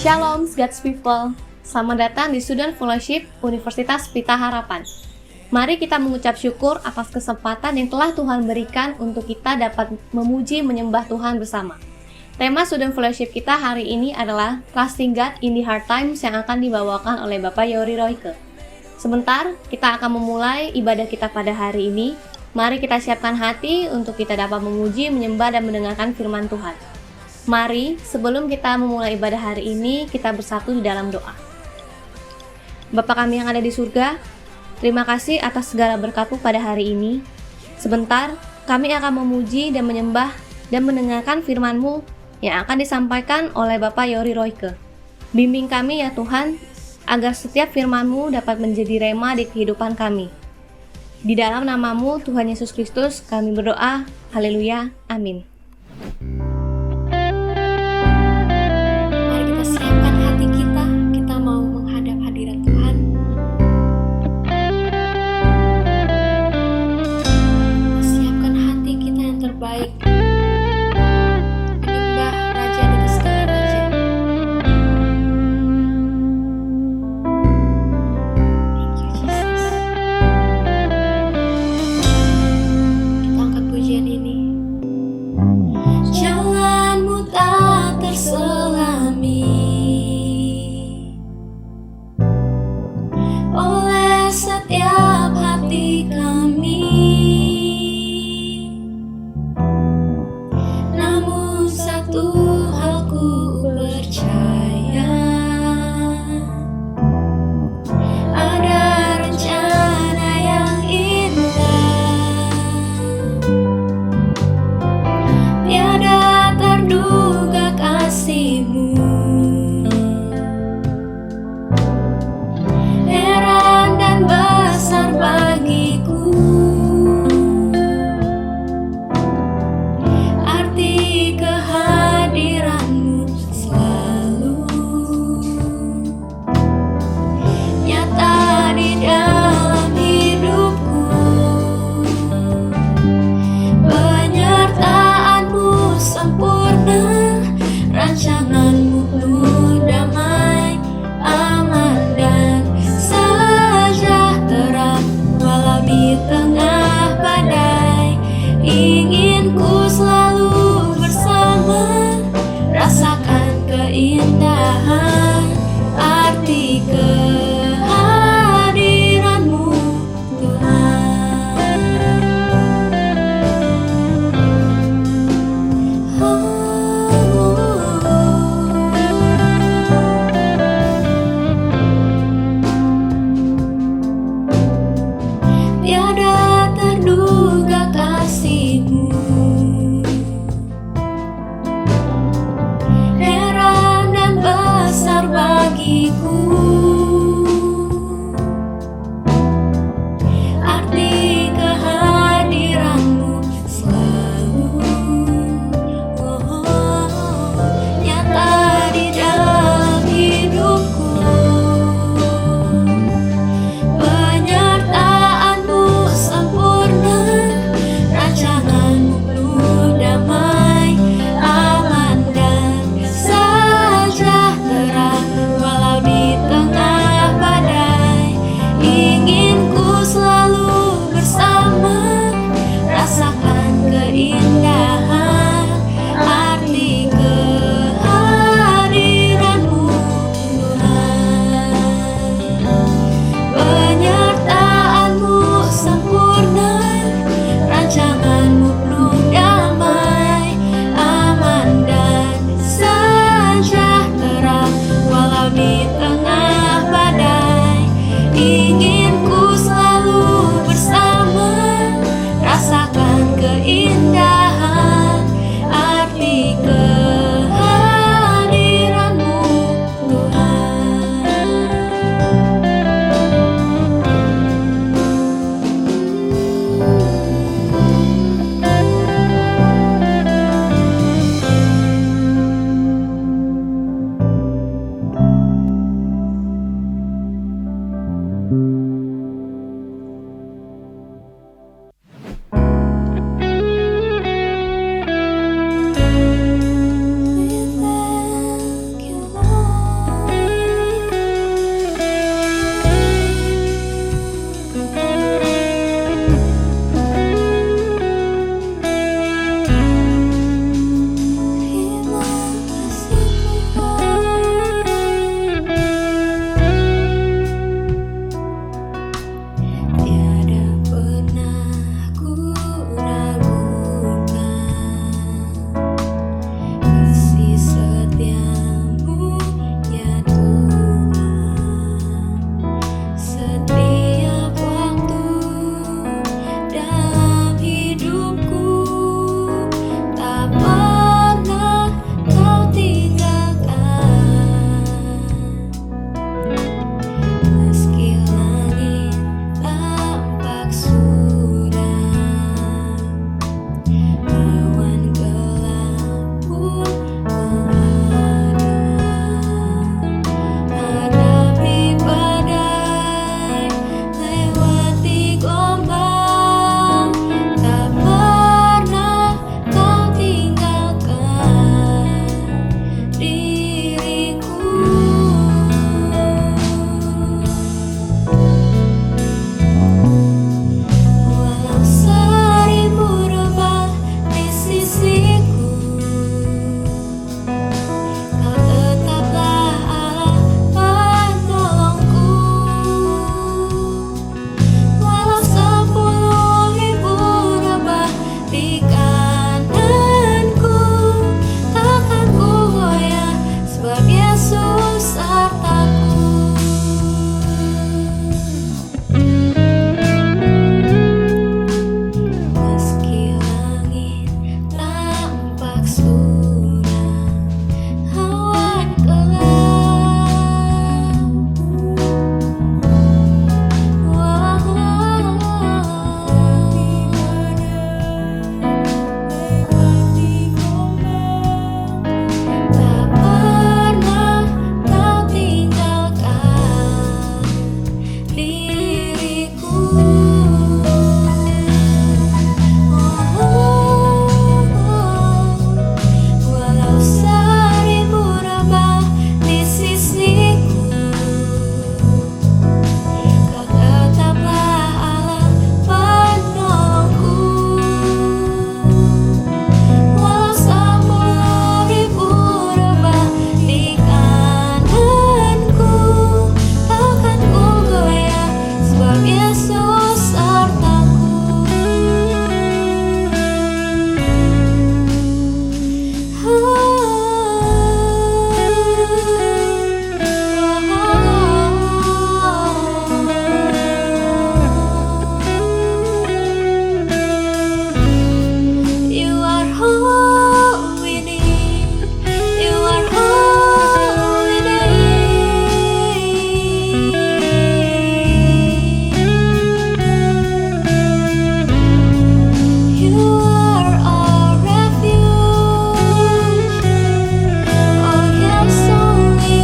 Shalom, God's people. Selamat datang di Student Fellowship Universitas Pelita Harapan. Mari kita mengucap syukur atas kesempatan yang telah Tuhan berikan untuk kita dapat memuji menyembah Tuhan bersama. Tema Student Fellowship kita hari ini adalah Trusting God in the Hard Times yang akan dibawakan oleh Bapak Yori Royke. Sebentar, kita akan memulai ibadah kita pada hari ini. Mari kita siapkan hati untuk kita dapat memuji, menyembah, dan mendengarkan firman Tuhan. Mari, sebelum kita memulai ibadah hari ini, kita bersatu di dalam doa. Bapa kami yang ada di surga, terima kasih atas segala berkat-Mu pada hari ini. Sebentar, kami akan memuji dan menyembah dan mendengarkan firman-Mu yang akan disampaikan oleh Bapak Yori Royke. Bimbing kami ya Tuhan, agar setiap firman-Mu dapat menjadi rema di kehidupan kami. Di dalam nama-Mu, Tuhan Yesus Kristus, kami berdoa. Haleluya. Amin. Yesus sertaku. You are all we need. You are all we need. You are our refuge. Oh yes, only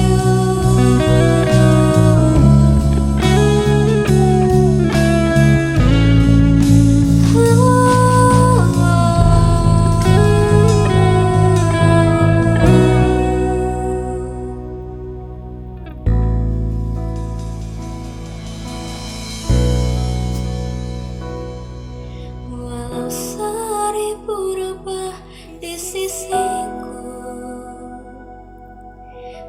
walau seribu rebah di sisiku,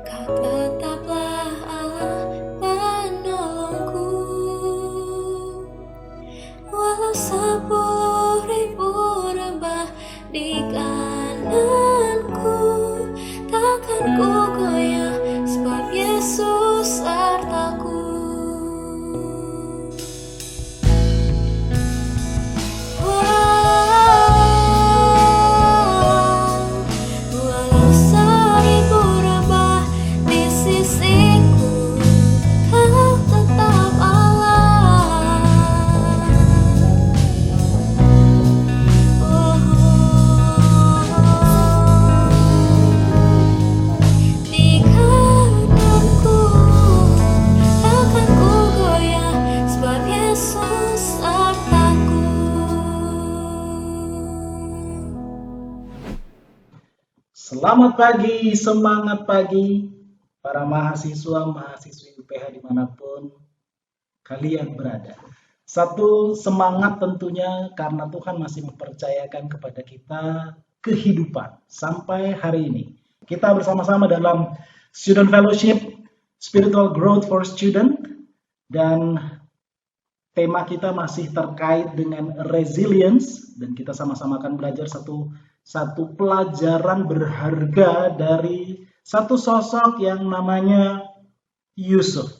Kau tetaplah Allah penolongku. Walau 10.000 rebah di kananku, takkan ku goyah sebab Yesus sertaku. Walau 1000 rebah di sisiku, Kau tetap Allah. Di kananku, takkan ku goyah sebab Yesus sertaku. Selamat pagi, semangat pagi para mahasiswa, mahasiswi UPH dimanapun kalian berada. Satu semangat tentunya karena Tuhan masih mempercayakan kepada kita kehidupan sampai hari ini. Kita bersama-sama dalam Student Fellowship Spiritual Growth for Student, dan tema kita masih terkait dengan resilience, dan kita sama-sama akan belajar satu pelajaran berharga dari satu sosok yang namanya Yusuf.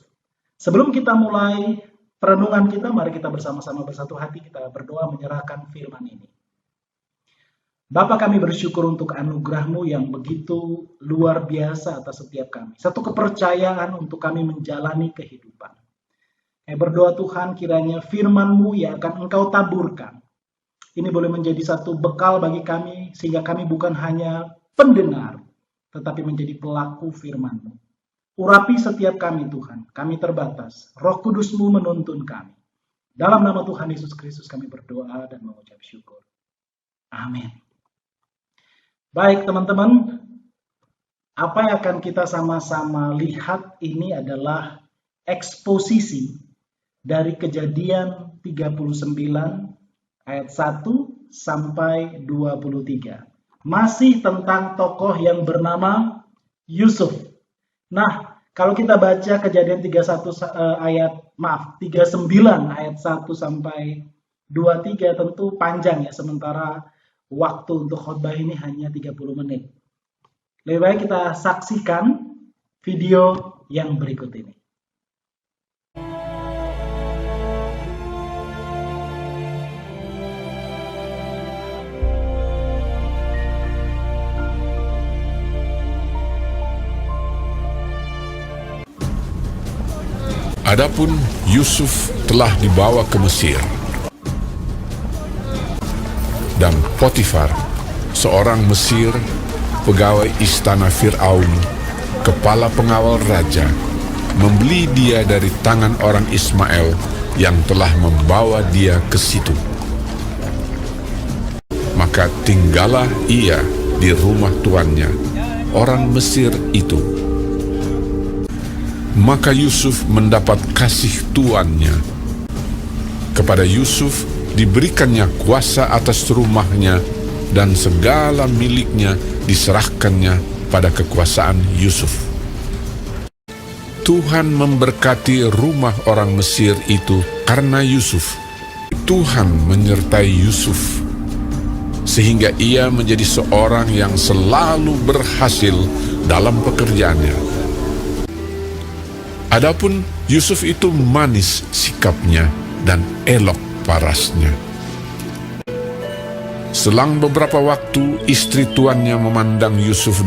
Sebelum kita mulai perenungan kita, mari kita bersama-sama bersatu hati kita berdoa menyerahkan firman ini. Bapa, kami bersyukur untuk anugerah-Mu yang begitu luar biasa atas setiap kami. Satu kepercayaan untuk kami menjalani kehidupan. Kami berdoa Tuhan, kiranya firman-Mu yang akan Engkau taburkan, ini boleh menjadi satu bekal bagi kami, sehingga kami bukan hanya pendengar, tetapi menjadi pelaku firman-Mu. Urapi setiap kami Tuhan, kami terbatas. Roh Kudus-Mu menuntun kami. Dalam nama Tuhan Yesus Kristus kami berdoa dan mengucap syukur. Amin. Baik teman-teman, apa yang akan kita sama-sama lihat ini adalah eksposisi dari Kejadian 39 ayat 1 sampai 23. Masih tentang tokoh yang bernama Yusuf. Nah, kalau kita baca Kejadian 39 ayat 1 sampai 23 tentu panjang ya, sementara waktu untuk khotbah ini hanya 30 menit. Lebih baik kita saksikan video yang berikut ini. Adapun Yusuf telah dibawa ke Mesir, dan Potifar, seorang Mesir, pegawai istana Fir'aun, kepala pengawal raja, membeli dia dari tangan orang Ismail yang telah membawa dia ke situ. Maka tinggallah ia di rumah tuannya, orang Mesir itu. Maka Yusuf mendapat kasih tuannya. Kepada Yusuf diberikannya kuasa atas rumahnya, dan segala miliknya diserahkannya pada kekuasaan Yusuf. Tuhan memberkati rumah orang Mesir itu karena Yusuf. Tuhan menyertai Yusuf, sehingga ia menjadi seorang yang selalu berhasil dalam pekerjaannya. Adapun Yusuf itu manis sikapnya dan elok parasnya. Selang beberapa waktu, istri tuannya memandang Yusuf.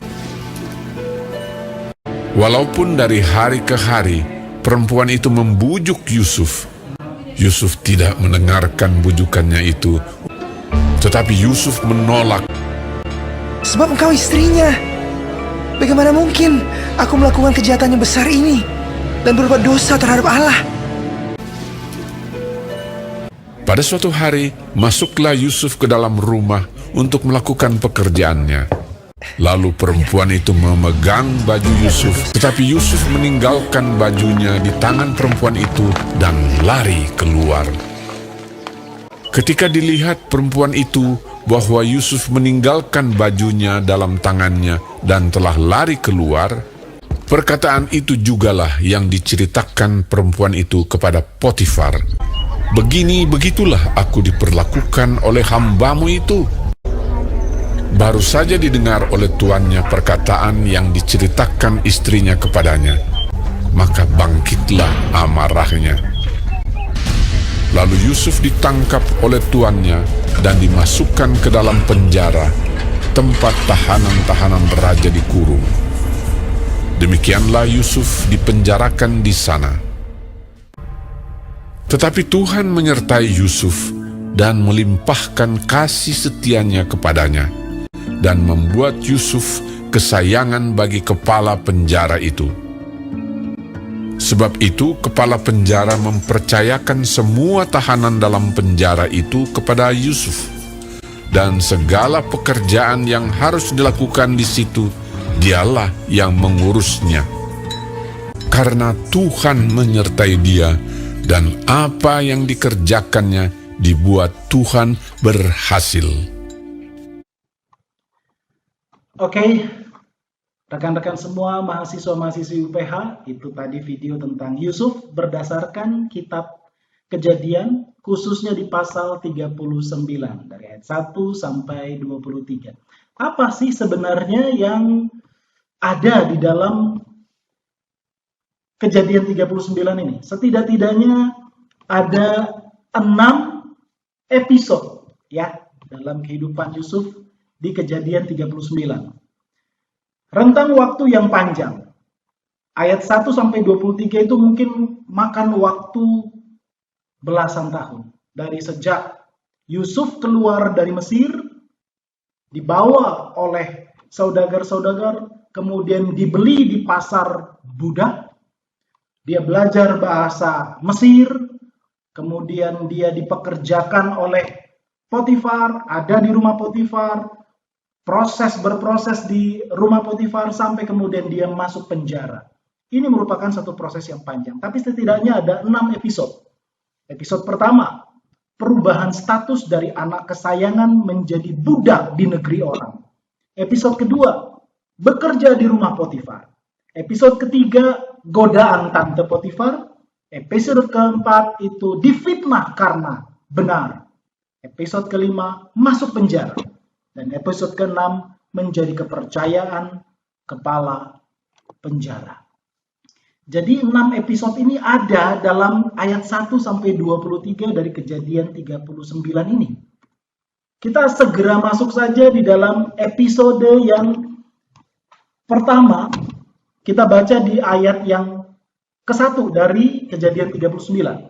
Walaupun dari hari ke hari, perempuan itu membujuk Yusuf, Yusuf tidak mendengarkan bujukannya itu. Tetapi Yusuf menolak. Sebab engkau istrinya. Bagaimana mungkin aku melakukan kejahatan yang besar ini dan berbuat dosa terhadap Allah? Pada suatu hari, masuklah Yusuf ke dalam rumah untuk melakukan pekerjaannya. Lalu perempuan itu memegang baju Yusuf, tetapi Yusuf meninggalkan bajunya di tangan perempuan itu dan lari keluar. Ketika dilihat perempuan itu bahwa Yusuf meninggalkan bajunya dalam tangannya dan telah lari keluar, perkataan itu jugalah yang diceritakan perempuan itu kepada Potifar. Begitulah aku diperlakukan oleh hambamu itu. Baru saja didengar oleh tuannya perkataan yang diceritakan istrinya kepadanya, maka bangkitlah amarahnya. Lalu Yusuf ditangkap oleh tuannya dan dimasukkan ke dalam penjara, tempat tahanan-tahanan raja dikurung. Demikianlah Yusuf dipenjarakan di sana. Tetapi Tuhan menyertai Yusuf dan melimpahkan kasih setianya kepadanya, dan membuat Yusuf kesayangan bagi kepala penjara itu. Sebab itu kepala penjara mempercayakan semua tahanan dalam penjara itu kepada Yusuf, dan segala pekerjaan yang harus dilakukan di situ dialah yang mengurusnya. Karena Tuhan menyertai dia, dan apa yang dikerjakannya dibuat Tuhan berhasil. Oke, rekan-rekan semua mahasiswa-mahasiswi UPH, itu tadi video tentang Yusuf berdasarkan kitab Kejadian, khususnya di pasal 39 dari ayat 1 sampai 23. Apa sih sebenarnya yang ada di dalam Kejadian 39 ini? Setidak-tidaknya ada 6 episode ya dalam kehidupan Yusuf di Kejadian 39. Rentang waktu yang panjang. Ayat 1 sampai 23 itu mungkin makan waktu belasan tahun. Dari sejak Yusuf keluar dari Mesir, dibawa oleh saudagar-saudagar, kemudian dibeli di pasar budak. Dia belajar bahasa Mesir, kemudian dia dipekerjakan oleh Potifar, ada di rumah Potifar, berproses di rumah Potifar sampai kemudian dia masuk penjara. Ini merupakan satu proses yang panjang, tapi setidaknya ada 6 episode. Episode pertama, perubahan status dari anak kesayangan menjadi budak di negeri orang. Episode kedua, bekerja di rumah Potifar. Episode ketiga, godaan tante Potifar. Episode keempat itu difitnah karena benar. Episode kelima, masuk penjara. Dan episode keenam, menjadi kepercayaan kepala penjara. Jadi 6 episode ini ada dalam ayat 1 sampai 23 dari Kejadian 39 ini. Kita segera masuk saja di dalam episode yang pertama. Kita baca di ayat yang ke-1 dari Kejadian 39.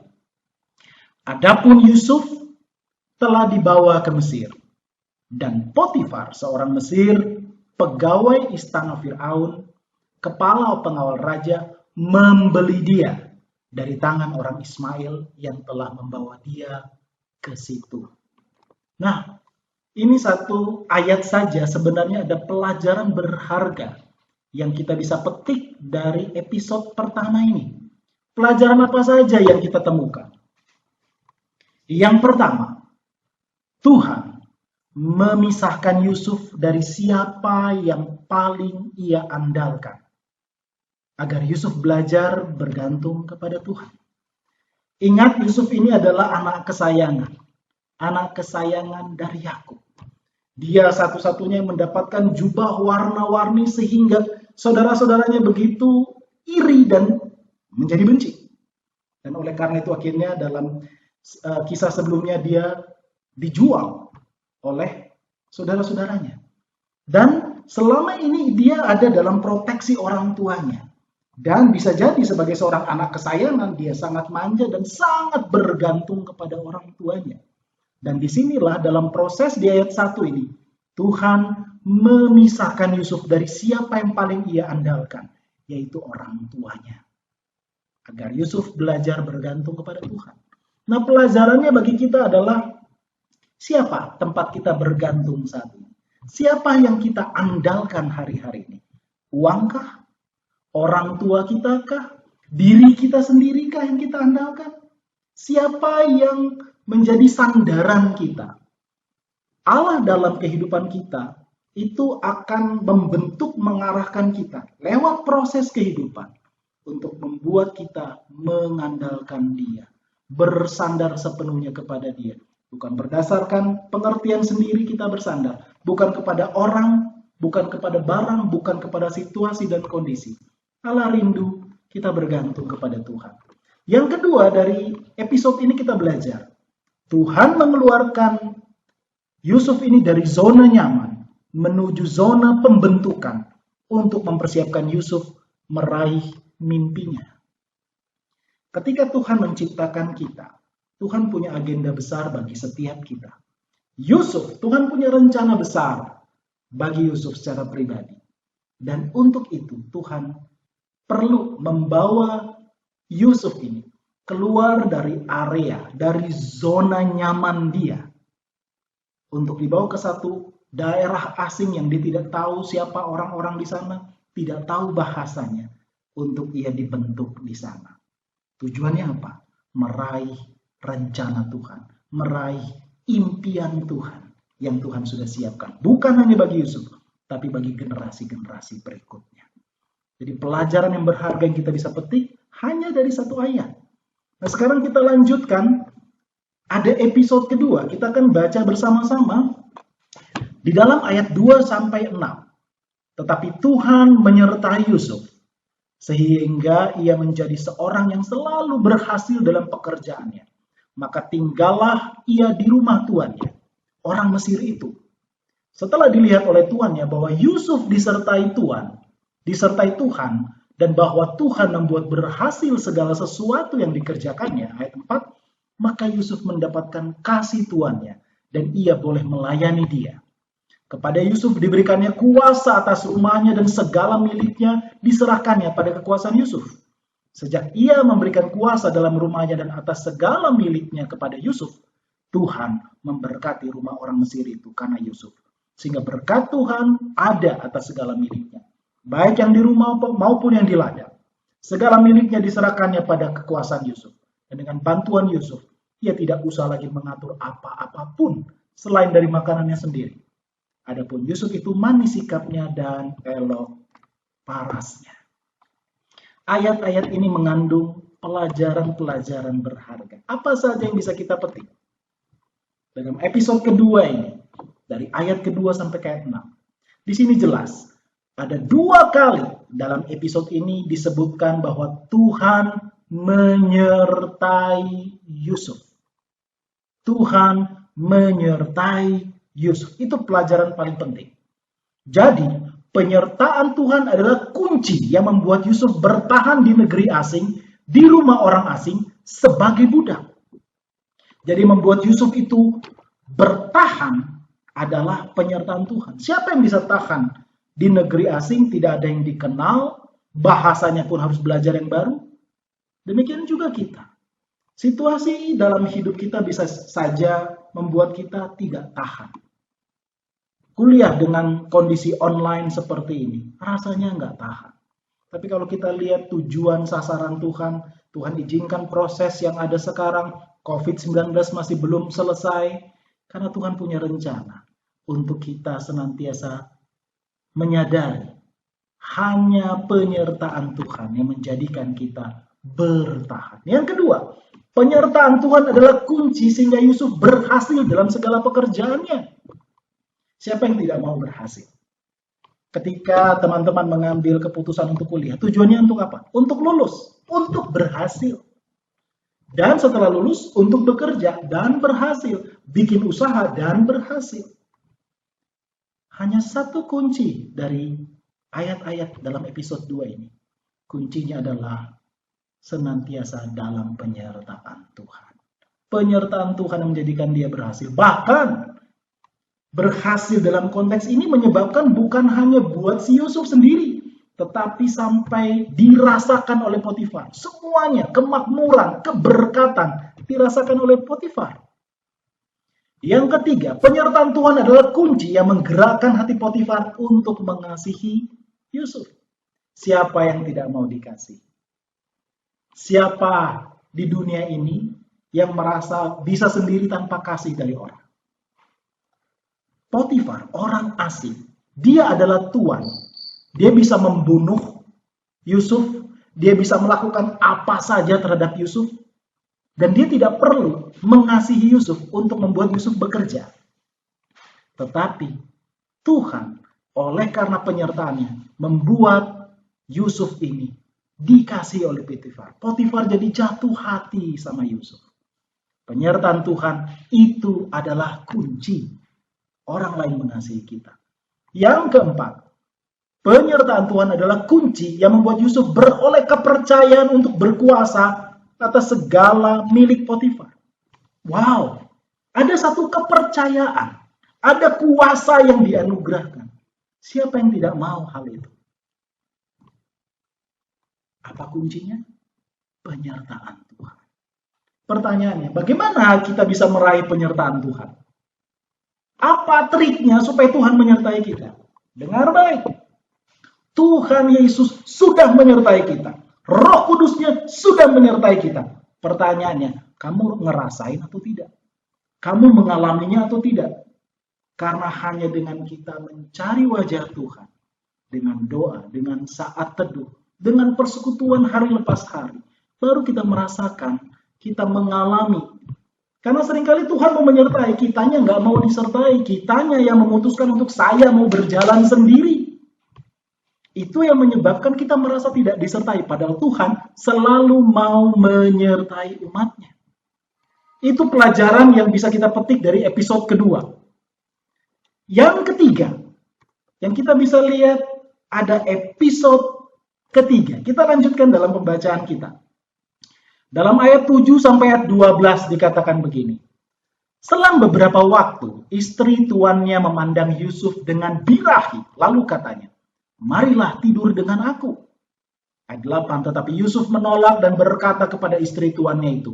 Adapun Yusuf telah dibawa ke Mesir, dan Potifar seorang Mesir, pegawai istana Fir'aun, kepala pengawal raja, membeli dia dari tangan orang Ismail yang telah membawa dia ke situ. Nah, ini satu ayat saja sebenarnya ada pelajaran berharga yang kita bisa petik dari episode pertama ini. Pelajaran apa saja yang kita temukan? Yang pertama, Tuhan memisahkan Yusuf dari siapa yang paling ia andalkan. agar Yusuf belajar bergantung kepada Tuhan. Ingat, Yusuf ini adalah anak kesayangan dari Yakub. Dia satu-satunya yang mendapatkan jubah warna-warni sehingga saudara-saudaranya begitu iri dan menjadi benci. Dan oleh karena itu akhirnya dalam kisah sebelumnya dia dijual oleh saudara-saudaranya. Dan selama ini dia ada dalam proteksi orang tuanya. Dan bisa jadi sebagai seorang anak kesayangan dia sangat manja dan sangat bergantung kepada orang tuanya. Dan disinilah dalam proses di ayat 1 ini, Tuhan memisahkan Yusuf dari siapa yang paling ia andalkan, yaitu orang tuanya. Agar Yusuf belajar bergantung kepada Tuhan. Nah, pelajarannya bagi kita adalah siapa tempat kita bergantung saat ini? Siapa yang kita andalkan hari-hari ini? Uangkah? Orang tua kita kah? Diri kita sendiri kah yang kita andalkan? Siapa yang menjadi sandaran kita? Allah dalam kehidupan kita itu akan membentuk, mengarahkan kita lewat proses kehidupan untuk membuat kita mengandalkan Dia, bersandar sepenuhnya kepada Dia. Bukan berdasarkan pengertian sendiri kita bersandar, bukan kepada orang, bukan kepada barang, bukan kepada situasi dan kondisi. Allah rindu kita bergantung kepada Tuhan. Yang kedua, dari episode ini kita belajar, Tuhan mengeluarkan Yusuf ini dari zona nyaman menuju zona pembentukan untuk mempersiapkan Yusuf meraih mimpinya. Ketika Tuhan menciptakan kita, Tuhan punya agenda besar bagi setiap kita. Yusuf, Tuhan punya rencana besar bagi Yusuf secara pribadi. Dan untuk itu Tuhan perlu membawa Yusuf ini keluar dari area, dari zona nyaman dia, untuk dibawa ke satu daerah asing yang dia tidak tahu siapa orang-orang di sana, tidak tahu bahasanya, untuk ia dibentuk di sana. Tujuannya apa? Meraih rencana Tuhan, meraih impian Tuhan yang Tuhan sudah siapkan. Bukan hanya bagi Yusuf, tapi bagi generasi-generasi berikutnya. Jadi pelajaran yang berharga yang kita bisa petik hanya dari satu ayat. Nah, sekarang kita lanjutkan. Ada episode kedua, kita akan baca bersama-sama di dalam ayat 2 sampai 6. Tetapi Tuhan menyertai Yusuf sehingga ia menjadi seorang yang selalu berhasil dalam pekerjaannya. Maka tinggallah ia di rumah tuannya, orang Mesir itu. Setelah dilihat oleh tuannya bahwa Yusuf disertai Tuhan, dan bahwa Tuhan membuat berhasil segala sesuatu yang dikerjakannya, ayat 4, maka Yusuf mendapatkan kasih tuannya dan ia boleh melayani dia. Kepada Yusuf diberikannya kuasa atas rumahnya dan segala miliknya diserahkannya pada kekuasaan Yusuf. Sejak ia memberikan kuasa dalam rumahnya dan atas segala miliknya kepada Yusuf, Tuhan memberkati rumah orang Mesir itu karena Yusuf. Sehingga berkat Tuhan ada atas segala miliknya, baik yang di rumah maupun yang di ladang. Segala miliknya diserahkannya pada kekuasaan Yusuf. Dan dengan bantuan Yusuf, ia tidak usah lagi mengatur apa-apapun selain dari makanannya sendiri. Adapun Yusuf itu manis sikapnya dan elok parasnya. Ayat-ayat ini mengandung pelajaran-pelajaran berharga. Apa saja yang bisa kita petik? Dalam episode kedua ini, dari ayat kedua sampai ke ayat 6. Di sini jelas, ada 2 kali dalam episode ini disebutkan bahwa Tuhan menyertai Yusuf. Tuhan menyertai Yusuf. Itu pelajaran paling penting. Jadi, penyertaan Tuhan adalah kunci yang membuat Yusuf bertahan di negeri asing, di rumah orang asing, sebagai budak. Jadi membuat Yusuf itu bertahan adalah penyertaan Tuhan. Siapa yang bisa tahan di negeri asing, tidak ada yang dikenal, bahasanya pun harus belajar yang baru? Demikian juga kita. Situasi dalam hidup kita bisa saja membuat kita tidak tahan. Kuliah dengan kondisi online seperti ini, rasanya nggak tahan. Tapi kalau kita lihat tujuan sasaran Tuhan, Tuhan izinkan proses yang ada sekarang, COVID-19 masih belum selesai, karena Tuhan punya rencana untuk kita senantiasa menyadari Hanya penyertaan Tuhan yang menjadikan kita bertahan. Yang kedua, penyertaan Tuhan adalah kunci sehingga Yusuf berhasil dalam segala pekerjaannya. Siapa yang tidak mau berhasil? Ketika teman-teman mengambil keputusan untuk kuliah, tujuannya untuk apa? Untuk lulus, untuk berhasil. Dan setelah lulus, untuk bekerja dan berhasil. Bikin usaha dan berhasil. Hanya satu kunci dari ayat-ayat dalam episode 2 ini. Kuncinya adalah senantiasa dalam penyertaan Tuhan. Penyertaan Tuhan yang menjadikan dia berhasil. Bahkan berhasil dalam konteks ini menyebabkan bukan hanya buat si Yusuf sendiri, tetapi sampai dirasakan oleh Potifar. Semuanya, kemakmuran, keberkatan dirasakan oleh Potifar. Yang ketiga, penyertaan Tuhan adalah kunci yang menggerakkan hati Potifar untuk mengasihi Yusuf. Siapa yang tidak mau dikasih? Siapa di dunia ini yang merasa bisa sendiri tanpa kasih dari orang? Potifar, orang asing. Dia adalah tuan. Dia bisa membunuh Yusuf. Dia bisa melakukan apa saja terhadap Yusuf. Dan dia tidak perlu mengasihi Yusuf untuk membuat Yusuf bekerja. Tetapi Tuhan, oleh karena penyertaannya, membuat Yusuf ini dikasih oleh Potifar. Potifar jadi jatuh hati sama Yusuf. Penyertaan Tuhan itu adalah kunci orang lain mengasihi kita. Yang keempat, penyertaan Tuhan adalah kunci yang membuat Yusuf beroleh kepercayaan untuk berkuasa atas segala milik Potifar. Wow, ada satu kepercayaan, ada kuasa yang dianugerahkan. Siapa yang tidak mau hal itu? Apa kuncinya? Penyertaan Tuhan. Pertanyaannya, bagaimana kita bisa meraih penyertaan Tuhan? Apa triknya supaya Tuhan menyertai kita? Dengar baik. Tuhan Yesus sudah menyertai kita. Roh Kudusnya sudah menyertai kita. Pertanyaannya, kamu ngerasain atau tidak? Kamu mengalaminya atau tidak? Karena hanya dengan kita mencari wajah Tuhan, dengan doa, dengan saat teduh, dengan persekutuan hari lepas hari, baru kita merasakan, kita mengalami. Karena seringkali Tuhan mau menyertai, kitanya nggak mau disertai, kitanya yang memutuskan untuk saya mau berjalan sendiri. Itu yang menyebabkan kita merasa tidak disertai, padahal Tuhan selalu mau menyertai umatnya. Itu pelajaran yang bisa kita petik dari episode kedua. Yang ketiga, yang kita bisa lihat ada episode ketiga. Kita lanjutkan dalam pembacaan kita. Dalam ayat 7 sampai ayat 12 dikatakan begini. Selang beberapa waktu, istri tuannya memandang Yusuf dengan birahi, lalu katanya, marilah tidur dengan aku. Ayat 8, tetapi Yusuf menolak dan berkata kepada istri tuannya itu,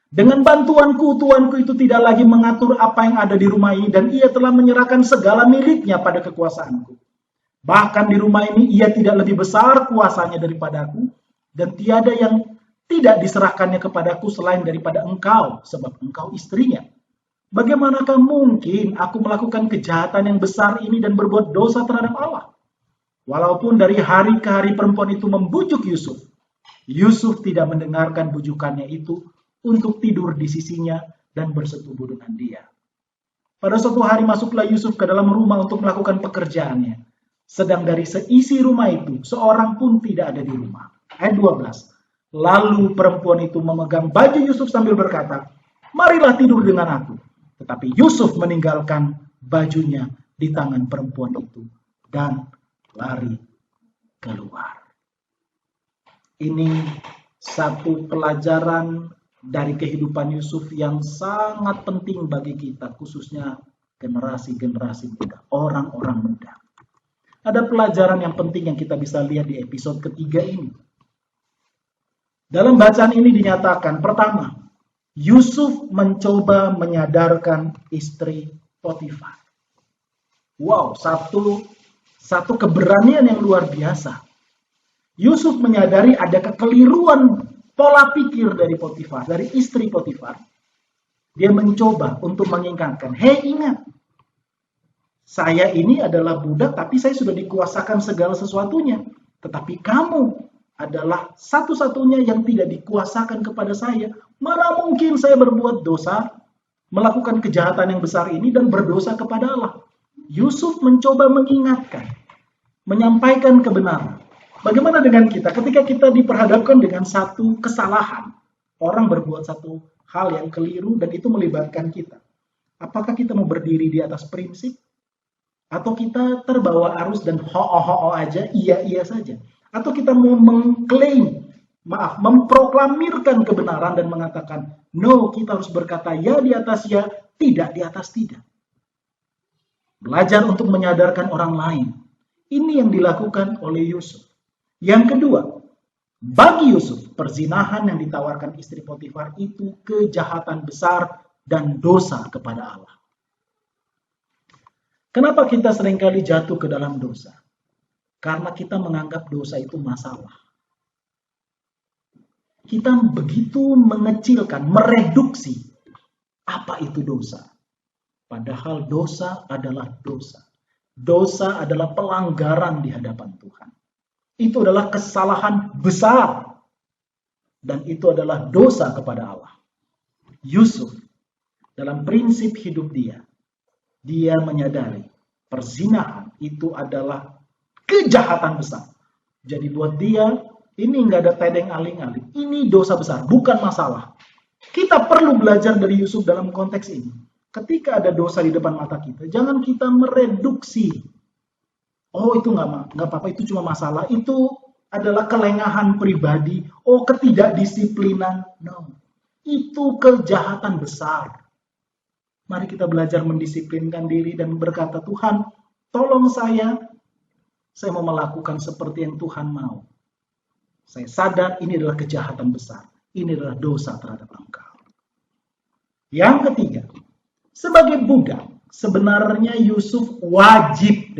dengan bantuanku, tuanku itu tidak lagi mengatur apa yang ada di rumah ini, dan ia telah menyerahkan segala miliknya pada kekuasaanku. Bahkan di rumah ini ia tidak lebih besar kuasanya daripadaku, dan tiada yang tidak diserahkannya kepadaku selain daripada engkau, sebab engkau istrinya. Bagaimanakah mungkin aku melakukan kejahatan yang besar ini dan berbuat dosa terhadap Allah? Walaupun dari hari ke hari perempuan itu membujuk Yusuf, Yusuf tidak mendengarkan bujukannya itu untuk tidur di sisinya dan bersetubuh dengan dia. Pada suatu hari masuklah Yusuf ke dalam rumah untuk melakukan pekerjaannya. Sedang dari seisi rumah itu, seorang pun tidak ada di rumah. Ayat 12. Lalu perempuan itu memegang baju Yusuf sambil berkata, marilah tidur dengan aku. Tetapi Yusuf meninggalkan bajunya di tangan perempuan itu dan lari keluar. Ini satu pelajaran dari kehidupan Yusuf yang sangat penting bagi kita, khususnya generasi-generasi muda, orang-orang muda. Ada pelajaran yang penting yang kita bisa lihat di episode ketiga ini. Dalam bacaan ini dinyatakan, pertama, Yusuf mencoba menyadarkan istri Potifar. Wow, satu keberanian yang luar biasa. Yusuf menyadari ada kekeliruan pola pikir dari Potifar, dari istri Potifar. Dia mencoba untuk mengingatkan, hei ingat, Saya ini adalah budak, tapi saya sudah dikuasakan segala sesuatunya. Tetapi kamu adalah satu-satunya yang tidak dikuasakan kepada saya. Mana mungkin saya berbuat dosa, melakukan kejahatan yang besar ini dan berdosa kepada Allah. Yusuf mencoba mengingatkan, menyampaikan kebenaran. Bagaimana dengan kita? Ketika kita diperhadapkan dengan satu kesalahan, orang berbuat satu hal yang keliru dan itu melibatkan kita. Apakah kita mau berdiri di atas prinsip? Atau kita terbawa arus dan ho-ho aja, iya saja. Atau kita mau memproklamirkan kebenaran dan mengatakan, no, kita harus berkata ya di atas ya, tidak di atas tidak. Belajar untuk menyadarkan orang lain. Ini yang dilakukan oleh Yusuf. Yang kedua, bagi Yusuf, perzinahan yang ditawarkan istri Potifar itu kejahatan besar dan dosa kepada Allah. Kenapa kita seringkali jatuh ke dalam dosa? Karena kita menganggap dosa itu masalah. Kita begitu mengecilkan, mereduksi apa itu dosa. Padahal dosa adalah dosa. Dosa adalah pelanggaran di hadapan Tuhan. Itu adalah kesalahan besar. Dan itu adalah dosa kepada Allah. Yusuf, dalam prinsip hidup dia menyadari perzinahan itu adalah kejahatan besar. Jadi buat dia, ini nggak ada tedeng aling-aling. Ini dosa besar, bukan masalah. Kita perlu belajar dari Yusuf dalam konteks ini. Ketika ada dosa di depan mata kita, jangan kita mereduksi. Oh, itu nggak apa-apa, itu cuma masalah. Itu adalah kelengahan pribadi. Oh, ketidakdisiplinan. No, itu kejahatan besar. Mari kita belajar mendisiplinkan diri dan berkata, Tuhan, tolong saya mau melakukan seperti yang Tuhan mau. Saya sadar ini adalah kejahatan besar. Ini adalah dosa terhadap Engkau. Yang ketiga, sebagai budak, sebenarnya Yusuf wajib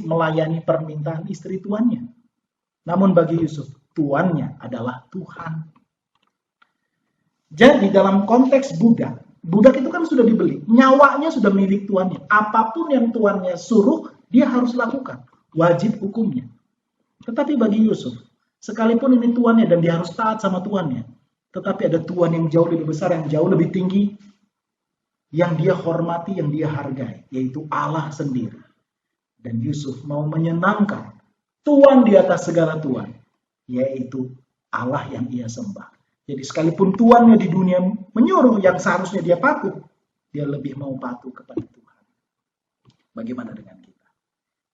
melayani permintaan istri tuannya. Namun bagi Yusuf, tuannya adalah Tuhan. Jadi dalam konteks budak itu kan sudah dibeli, nyawanya sudah milik tuannya. Apapun yang tuannya suruh, dia harus lakukan. Wajib hukumnya. Tetapi bagi Yusuf, sekalipun ini tuannya dan dia harus taat sama tuannya, tetapi ada tuan yang jauh lebih besar, yang jauh lebih tinggi, yang dia hormati, yang dia hargai, yaitu Allah sendiri. Dan Yusuf mau menyenangkan tuan di atas segala tuan, yaitu Allah yang ia sembah. Jadi sekalipun tuannya di dunia menyuruh yang seharusnya dia patuh, dia lebih mau patuh kepada Tuhan. Bagaimana dengan kita?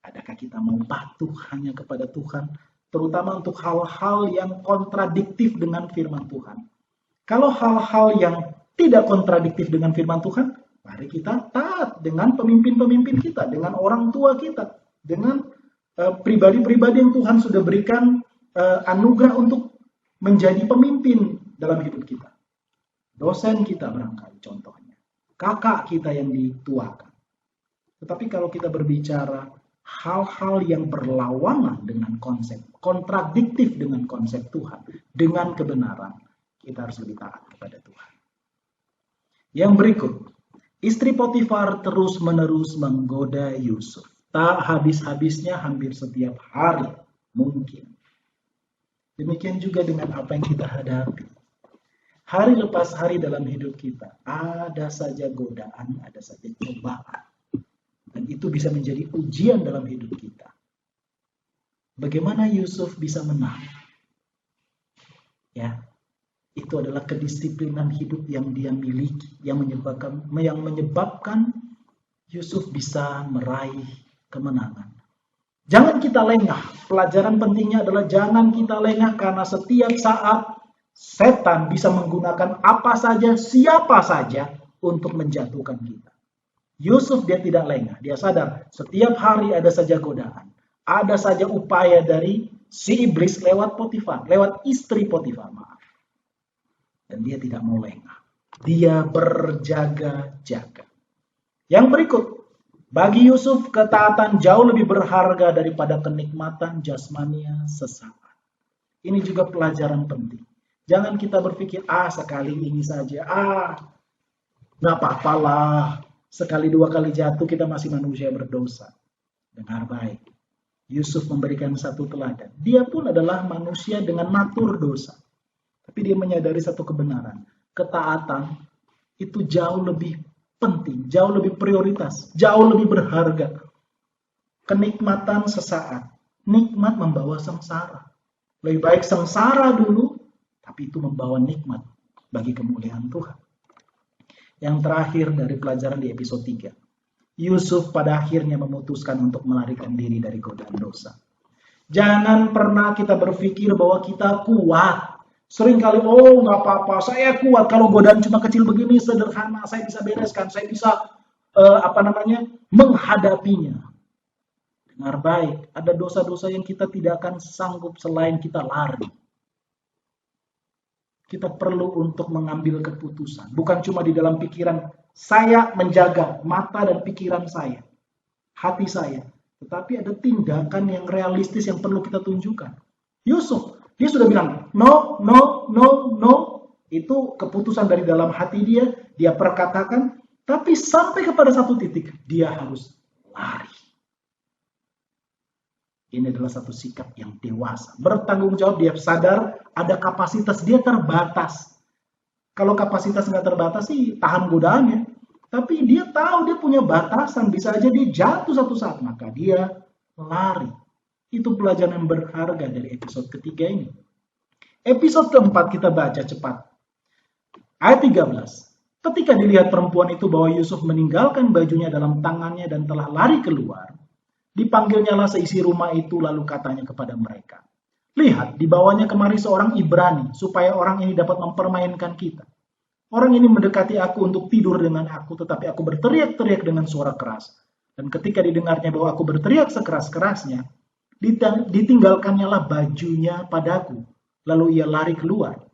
Adakah kita mau patuh hanya kepada Tuhan, terutama untuk hal-hal yang kontradiktif dengan firman Tuhan? Kalau hal-hal yang tidak kontradiktif dengan firman Tuhan, mari kita taat dengan pemimpin-pemimpin kita, dengan orang tua kita, dengan pribadi-pribadi yang Tuhan sudah berikan anugerah untuk menjadi pemimpin dalam hidup kita. Dosen kita barangkali contohnya. Kakak kita yang dituakan. Tetapi kalau kita berbicara hal-hal yang berlawanan dengan konsep, kontradiktif dengan konsep Tuhan, dengan kebenaran, kita harus lebih taat kepada Tuhan. Yang berikut, istri Potifar terus-menerus menggoda Yusuf. Tak habis-habisnya hampir setiap hari mungkin. Demikian juga dengan apa yang kita hadapi. Hari lepas hari dalam hidup kita, ada saja godaan, ada saja cobaan. Dan itu bisa menjadi ujian dalam hidup kita. Bagaimana Yusuf bisa menang? Ya, itu adalah kedisiplinan hidup yang dia miliki, yang menyebabkan Yusuf bisa meraih kemenangan. Jangan kita lengah. Pelajaran pentingnya adalah jangan kita lengah, karena setiap saat setan bisa menggunakan apa saja, siapa saja untuk menjatuhkan kita. Yusuf dia tidak lengah. Dia sadar setiap hari ada saja godaan. Ada saja upaya dari si iblis lewat Potifar, lewat istri Potifar, maaf. Dan dia tidak mau lengah. Dia berjaga-jaga. Yang berikut, bagi Yusuf ketaatan jauh lebih berharga daripada kenikmatan jasmania sesaat. Ini juga pelajaran penting. Jangan kita berpikir, sekali ini saja, nggak apa-apalah, Sekali dua kali jatuh kita masih manusia berdosa. Dengar baik. Yusuf memberikan satu teladan. Dia pun adalah manusia dengan natur dosa. Tapi dia menyadari satu kebenaran. Ketaatan itu jauh lebih penting, jauh lebih prioritas, jauh lebih berharga. Kenikmatan sesaat, nikmat membawa sengsara. Lebih baik sengsara dulu, tapi itu membawa nikmat bagi kemuliaan Tuhan. Yang terakhir dari pelajaran di episode 3. Yusuf pada akhirnya memutuskan untuk melarikan diri dari godaan dosa. Jangan pernah kita berpikir bahwa kita kuat. Seringkali, oh nggak apa-apa, saya kuat. Kalau godaan cuma kecil begini, sederhana, saya bisa bereskan, saya bisa menghadapinya. Dengar baik, ada dosa-dosa yang kita tidak akan sanggup selain kita lari. Kita perlu untuk mengambil keputusan. Bukan cuma di dalam pikiran, saya menjaga mata dan pikiran saya, hati saya. Tetapi ada tindakan yang realistis yang perlu kita tunjukkan. Yusuf, dia sudah bilang, no, no, no, no. Itu keputusan dari dalam hati dia perkatakan. Tapi sampai kepada satu titik, dia harus lari. Ini adalah satu sikap yang dewasa. Bertanggung jawab, dia sadar ada kapasitas dia terbatas. Kalau kapasitas nggak terbatas sih tahan godaannya. Tapi dia tahu dia punya batasan, bisa aja dia jatuh satu saat. Maka dia lari. Itu pelajaran yang berharga dari episode ketiga ini. Episode keempat kita baca cepat. Ayat 13. Ketika dilihat perempuan itu bahwa Yusuf meninggalkan bajunya dalam tangannya dan telah lari keluar, dipanggilnyalah seisi rumah itu lalu katanya kepada mereka, lihat, dibawanya kemari seorang Ibrani supaya orang ini dapat mempermainkan kita. Orang ini mendekati aku untuk tidur dengan aku, tetapi aku berteriak-teriak dengan suara keras. Dan ketika didengarnya bahwa aku berteriak sekeras-kerasnya, ditinggalkannyalah bajunya padaku. Lalu ia lari keluar.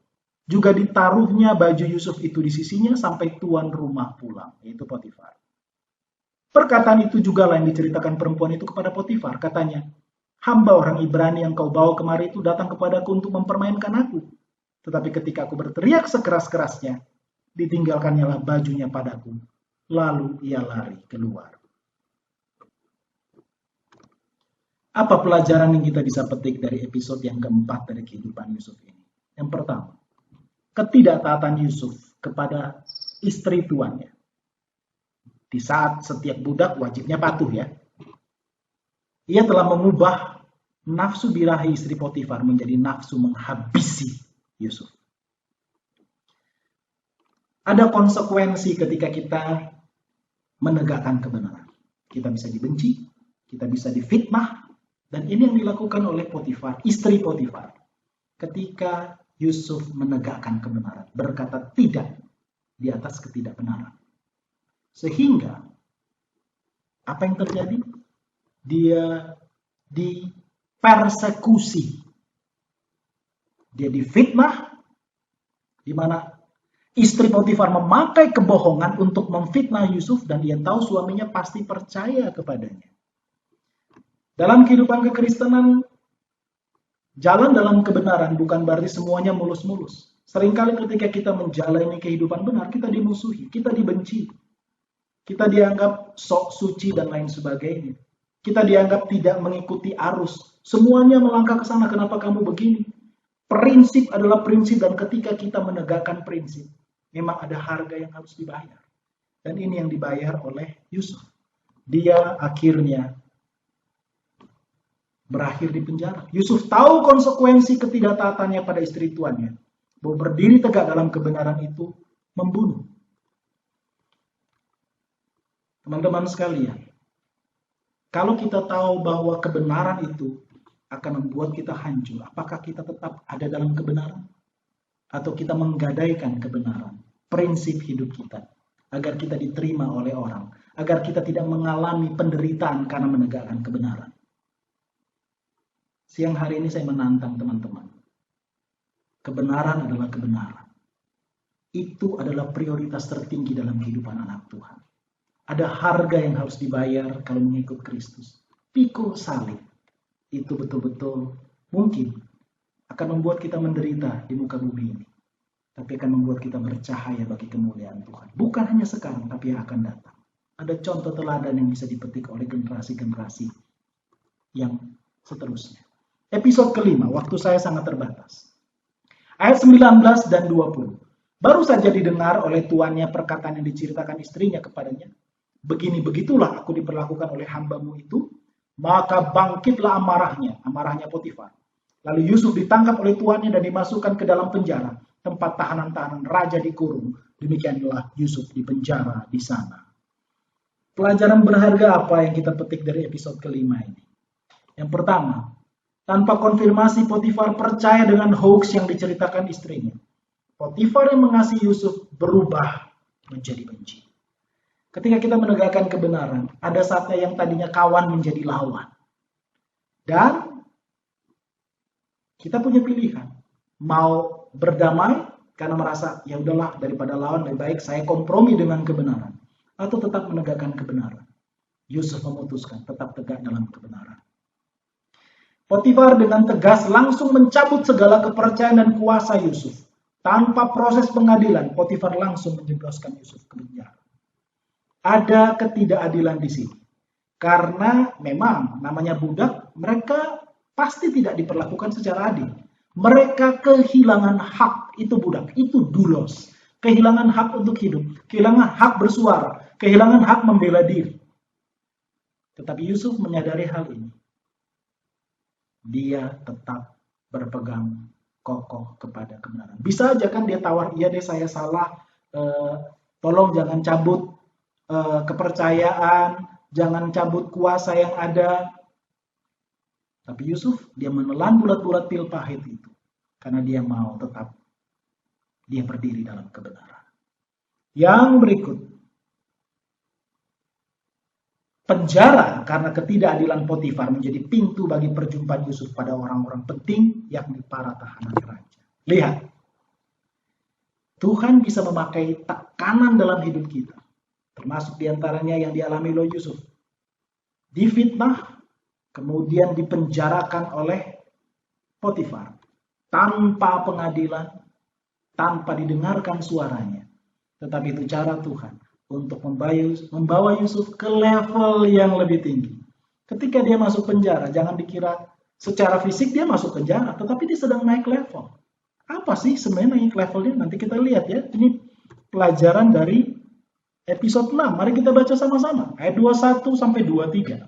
Juga ditaruhnya baju Yusuf itu di sisinya sampai tuan rumah pulang, yaitu Potifar. Perkataan itu juga yang diceritakan perempuan itu kepada Potifar. Katanya, hamba orang Ibrani yang kau bawa kemari itu datang kepadaku untuk mempermainkan aku. Tetapi ketika aku berteriak sekeras-kerasnya, ditinggalkannyalah bajunya padaku. Lalu ia lari keluar. Apa pelajaran yang kita bisa petik dari episode yang keempat dari kehidupan Yusuf ini? Yang pertama, ketidaktaatan Yusuf kepada istri tuannya. Di saat setiap budak wajibnya patuh ya. Ia telah mengubah nafsu birahi istri Potifar menjadi nafsu menghabisi Yusuf. Ada konsekuensi ketika kita menegakkan kebenaran. Kita bisa dibenci, kita bisa difitnah, dan ini yang dilakukan oleh Potifar, istri Potifar. Ketika Yusuf menegakkan kebenaran, berkata tidak di atas ketidakbenaran. Sehingga apa yang terjadi? Dia dipersekusi. Dia difitnah, di mana istri Potifar memakai kebohongan untuk memfitnah Yusuf dan dia tahu suaminya pasti percaya kepadanya. Dalam kehidupan kekristenan, jalan dalam kebenaran bukan berarti semuanya mulus-mulus. Seringkali ketika kita menjalani kehidupan benar, kita dimusuhi, kita dibenci. Kita dianggap sok suci dan lain sebagainya. Kita dianggap tidak mengikuti arus. Semuanya melangkah ke sana, kenapa kamu begini? Prinsip adalah prinsip dan ketika kita menegakkan prinsip, memang ada harga yang harus dibayar. Dan ini yang dibayar oleh Yusuf. Dia akhirnya berakhir di penjara. Yusuf tahu konsekuensi ketidaktaatannya pada istri tuannya. Bahwa berdiri tegak dalam kebenaran itu membunuh. Teman-teman sekalian, kalau kita tahu bahwa kebenaran itu akan membuat kita hancur, apakah kita tetap ada dalam kebenaran? Atau kita menggadaikan kebenaran, prinsip hidup kita, agar kita diterima oleh orang, agar kita tidak mengalami penderitaan karena menegakkan kebenaran? Siang hari ini saya menantang teman-teman. Kebenaran adalah kebenaran. Itu adalah prioritas tertinggi dalam kehidupan anak Tuhan. Ada harga yang harus dibayar kalau mengikut Kristus. Pikul salib itu betul-betul mungkin akan membuat kita menderita di muka bumi ini. Tapi akan membuat kita bercahaya bagi kemuliaan Tuhan. Bukan hanya sekarang, tapi yang akan datang. ada contoh teladan yang bisa dipetik oleh generasi-generasi yang seterusnya. Episode kelima, waktu saya sangat terbatas. Ayat 19 dan 20. Baru saja didengar oleh tuannya perkataan yang diceritakan istrinya kepadanya. Begini begitulah aku diperlakukan oleh hambamu itu. Maka bangkitlah amarahnya Potifar. Lalu Yusuf ditangkap oleh tuannya dan dimasukkan ke dalam penjara, tempat tahanan-tahanan raja dikurung. Demikianlah Yusuf di penjara di sana. Pelajaran berharga apa yang kita petik dari episode kelima ini? Yang pertama, tanpa konfirmasi Potifar percaya dengan hoax yang diceritakan istrinya. Potifar yang mengasihi Yusuf berubah menjadi benci. Ketika kita menegakkan kebenaran, ada saatnya yang tadinya kawan menjadi lawan. Dan kita punya pilihan. Mau berdamai karena merasa ya udahlah daripada lawan lebih baik saya kompromi dengan kebenaran. Atau tetap menegakkan kebenaran. Yusuf memutuskan tetap tegak dalam kebenaran. Potifar dengan tegas langsung mencabut segala kepercayaan dan kuasa Yusuf. Tanpa proses pengadilan, Potifar langsung menjebloskan Yusuf ke penjara. Ada ketidakadilan di sini. Karena memang namanya budak, mereka pasti tidak diperlakukan secara adil. Mereka kehilangan hak, itu budak, itu dulos. Kehilangan hak untuk hidup, kehilangan hak bersuara, kehilangan hak membela diri. Tetapi Yusuf menyadari hal ini. Dia tetap berpegang kokoh kepada kebenaran. Bisa aja kan dia tawar, iya deh saya salah, tolong jangan cabut kepercayaan, jangan cabut kuasa yang ada. Tapi Yusuf, dia menelan bulat-bulat pil pahit itu. Karena dia mau tetap, dia berdiri dalam kebenaran. Yang berikut, penjara karena ketidakadilan Potifar menjadi pintu bagi perjumpaan Yusuf pada orang-orang penting, yakni para tahanan raja. Lihat, Tuhan bisa memakai tekanan dalam hidup kita, termasuk diantaranya yang dialami oleh Yusuf. Difitnah, kemudian dipenjarakan oleh Potifar, tanpa pengadilan, tanpa didengarkan suaranya. Tetapi itu cara Tuhan untuk membawa Yusuf ke level yang lebih tinggi. Ketika dia masuk penjara, jangan dikira secara fisik dia masuk penjara, tetapi dia sedang naik level. Apa sih sebenarnya naik levelnya? Nanti kita lihat ya. Ini pelajaran dari episode 6. Mari kita baca sama-sama. Ayat 21 sampai 23.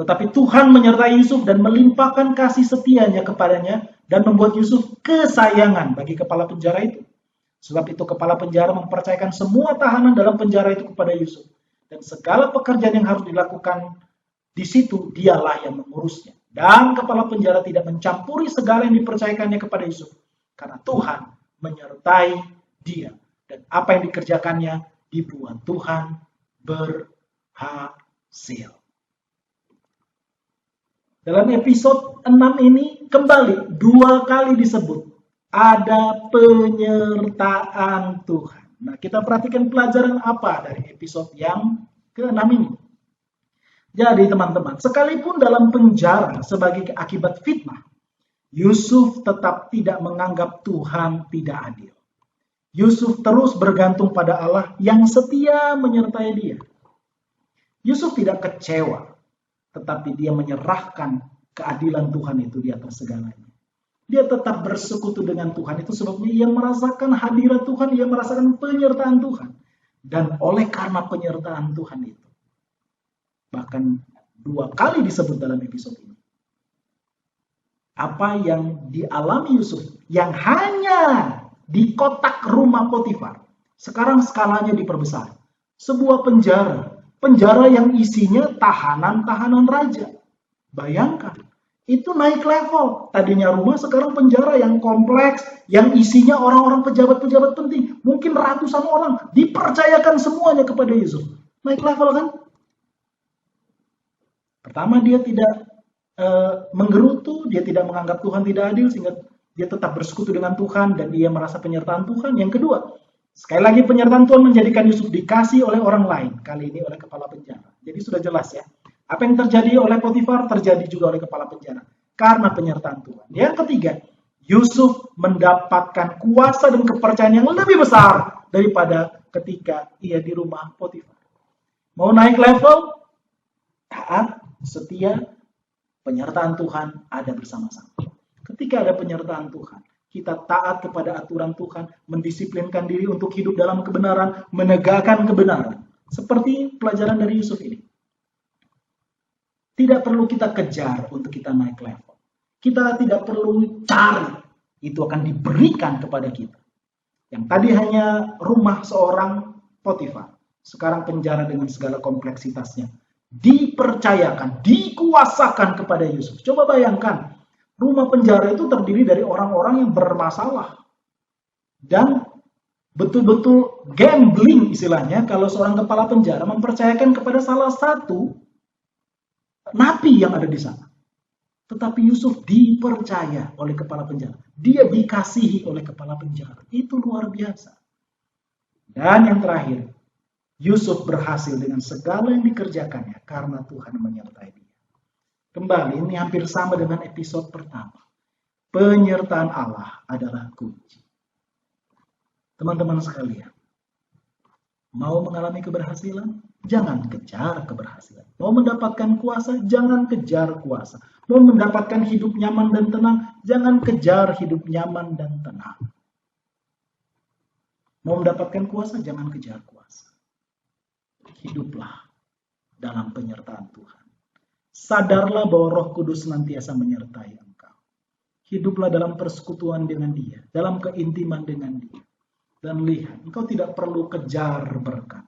Tetapi Tuhan menyertai Yusuf dan melimpahkan kasih setianya kepadanya dan membuat Yusuf kesayangan bagi kepala penjara itu. Sebab itu kepala penjara mempercayakan semua tahanan dalam penjara itu kepada Yusuf. Dan segala pekerjaan yang harus dilakukan di situ dialah yang mengurusnya. Dan kepala penjara tidak mencampuri segala yang dipercayakannya kepada Yusuf. Karena Tuhan menyertai dia. Dan apa yang dikerjakannya dibuat Tuhan berhasil. Dalam episode 6 ini kembali 2 kali disebut ada penyertaan Tuhan. Nah, kita perhatikan pelajaran apa dari episode yang ke-6 ini. Jadi teman-teman, sekalipun dalam penjara sebagai akibat fitnah, Yusuf tetap tidak menganggap Tuhan tidak adil. Yusuf terus bergantung pada Allah yang setia menyertai dia. Yusuf tidak kecewa, tetapi dia menyerahkan keadilan Tuhan itu di atas segalanya. Dia tetap bersekutu dengan Tuhan. Itu sebabnya ia merasakan hadirat Tuhan, ia merasakan penyertaan Tuhan. Dan oleh karena penyertaan Tuhan itu, bahkan 2 kali disebut dalam episode ini, apa yang dialami Yusuf, yang hanya di kotak rumah Potifar, sekarang skalanya diperbesar. Sebuah penjara yang isinya tahanan-tahanan raja. Bayangkan. Itu naik level. Tadinya rumah, sekarang penjara yang kompleks, yang isinya orang-orang pejabat-pejabat penting. Mungkin ratusan orang. Dipercayakan semuanya kepada Yusuf. Naik level kan? Pertama, dia tidak menggerutu, dia tidak menganggap Tuhan tidak adil, sehingga dia tetap bersekutu dengan Tuhan, dan dia merasa penyertaan Tuhan. Yang kedua, sekali lagi penyertaan Tuhan menjadikan Yusuf dikasih oleh orang lain. Kali ini oleh kepala penjara. Jadi sudah jelas ya. Apa yang terjadi oleh Potifar terjadi juga oleh kepala penjara. Karena penyertaan Tuhan. Yang ketiga, Yusuf mendapatkan kuasa dan kepercayaan yang lebih besar daripada ketika ia di rumah Potifar. Mau naik level? Taat, setia, penyertaan Tuhan ada bersama-sama. Ketika ada penyertaan Tuhan, kita taat kepada aturan Tuhan, mendisiplinkan diri untuk hidup dalam kebenaran, menegakkan kebenaran. Seperti pelajaran dari Yusuf ini. Tidak perlu kita kejar untuk kita naik level. Kita tidak perlu cari. Itu akan diberikan kepada kita. Yang tadi hanya rumah seorang Potifar. Sekarang penjara dengan segala kompleksitasnya. Dipercayakan, dikuasakan kepada Yusuf. Coba bayangkan, rumah penjara itu terdiri dari orang-orang yang bermasalah. Dan betul-betul gambling istilahnya kalau seorang kepala penjara mempercayakan kepada salah satu napi yang ada di sana. Tetapi Yusuf dipercaya oleh kepala penjara. Dia dikasihi oleh kepala penjara. Itu luar biasa. Dan yang terakhir, Yusuf berhasil dengan segala yang dikerjakannya karena Tuhan menyertai dia. Kembali, ini hampir sama dengan episode pertama. Penyertaan Allah adalah kunci. Teman-teman sekalian, mau mengalami keberhasilan? Jangan kejar keberhasilan. Mau mendapatkan kuasa? Jangan kejar kuasa. Mau mendapatkan hidup nyaman dan tenang? Jangan kejar hidup nyaman dan tenang. Mau mendapatkan kuasa? Jangan kejar kuasa. Hiduplah dalam penyertaan Tuhan. Sadarlah bahwa Roh Kudus senantiasa menyertai engkau. Hiduplah dalam persekutuan dengan Dia, dalam keintiman dengan Dia. Dan lihat, engkau tidak perlu kejar berkat.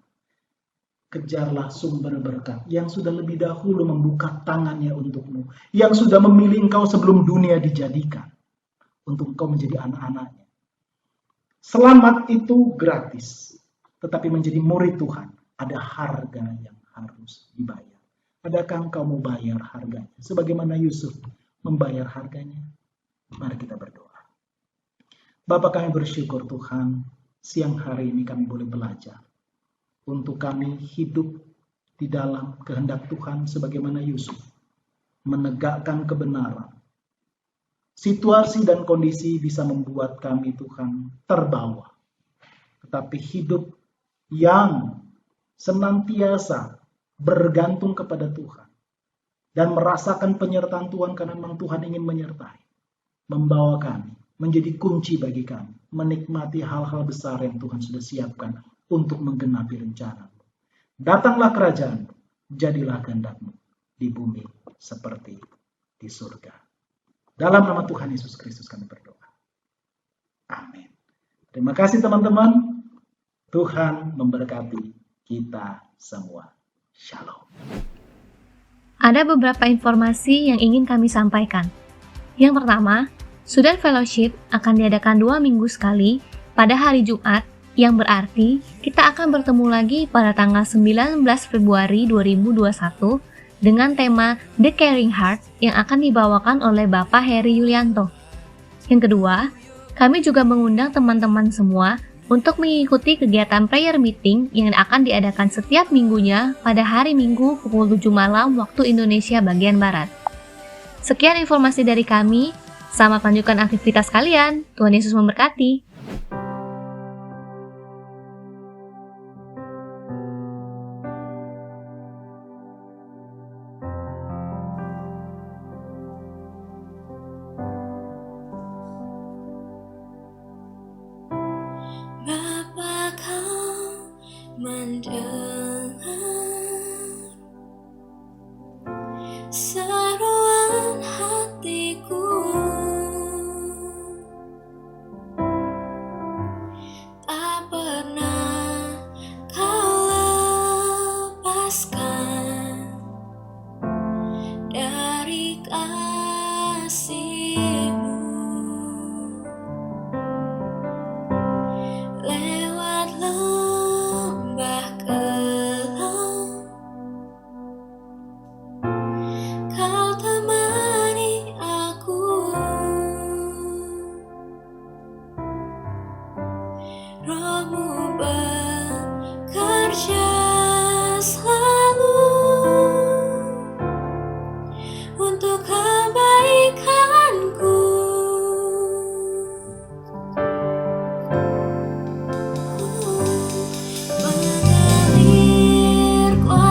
Kejarlah sumber berkat yang sudah lebih dahulu membuka tangannya untukmu. Yang sudah memilih engkau sebelum dunia dijadikan. Untuk engkau menjadi anak-anaknya. Selamat itu gratis. Tetapi menjadi murid Tuhan, ada harga yang harus dibayar. Adakah engkau mau bayar harganya? Sebagaimana Yusuf membayar harganya. Mari kita berdoa. Bapa, kami bersyukur Tuhan, siang hari ini kami boleh belajar. Untuk kami hidup di dalam kehendak Tuhan sebagaimana Yusuf. Menegakkan kebenaran. Situasi dan kondisi bisa membuat kami Tuhan terbawa. Tetapi hidup yang senantiasa bergantung kepada Tuhan. Dan merasakan penyertaan Tuhan karena memang Tuhan ingin menyertai. Membawa kami, menjadi kunci bagi kami. Menikmati hal-hal besar yang Tuhan sudah siapkan untuk menggenapi rencana-Mu. Datanglah kerajaan-Mu, jadilah kehendak-Mu di bumi seperti di surga. Dalam nama Tuhan Yesus Kristus kami berdoa. Amin. Terima kasih teman-teman. Tuhan memberkati kita semua. Shalom. Ada beberapa informasi yang ingin kami sampaikan. Yang pertama, Student Fellowship akan diadakan 2 minggu sekali pada hari Jumat, yang berarti kita akan bertemu lagi pada tanggal 19 Februari 2021 dengan tema The Caring Heart yang akan dibawakan oleh Bapak Heri Yulianto. Yang kedua, kami juga mengundang teman-teman semua untuk mengikuti kegiatan prayer meeting yang akan diadakan setiap minggunya pada hari Minggu pukul 7 malam waktu Indonesia bagian Barat. Sekian informasi dari kami, selamat melanjutkan aktivitas kalian. Tuhan Yesus memberkati. Bapa, Kau mendengar seruan hatiku, tak pernah Kau lepaskan dari kasih-Mu. Lewat lembah kelam, Kau temani aku. Roh-Mu bekerja selalu untuk kebaikanku. Mengalir kuasa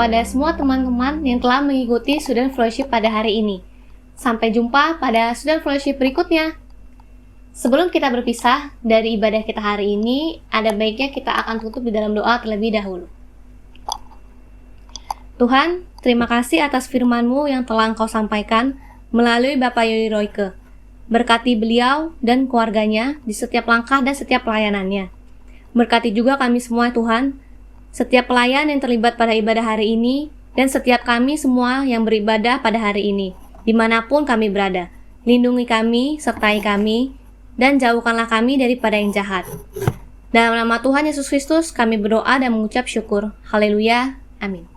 kepada semua teman-teman yang telah mengikuti Student Fellowship pada hari ini. Sampai jumpa pada Student Fellowship berikutnya. Sebelum kita berpisah dari ibadah kita hari ini, ada baiknya kita akan tutup di dalam doa terlebih dahulu. Tuhan, terima kasih atas firman-Mu yang telah Engkau sampaikan melalui Bapak Yori Royke. Berkati beliau dan keluarganya di setiap langkah dan setiap pelayanannya. Berkati juga kami semua Tuhan, setiap pelayan yang terlibat pada ibadah hari ini, dan setiap kami semua yang beribadah pada hari ini, dimanapun kami berada. Lindungi kami, sertai kami, dan jauhkanlah kami daripada yang jahat. Dalam nama Tuhan Yesus Kristus, kami berdoa dan mengucap syukur. Haleluya. Amin.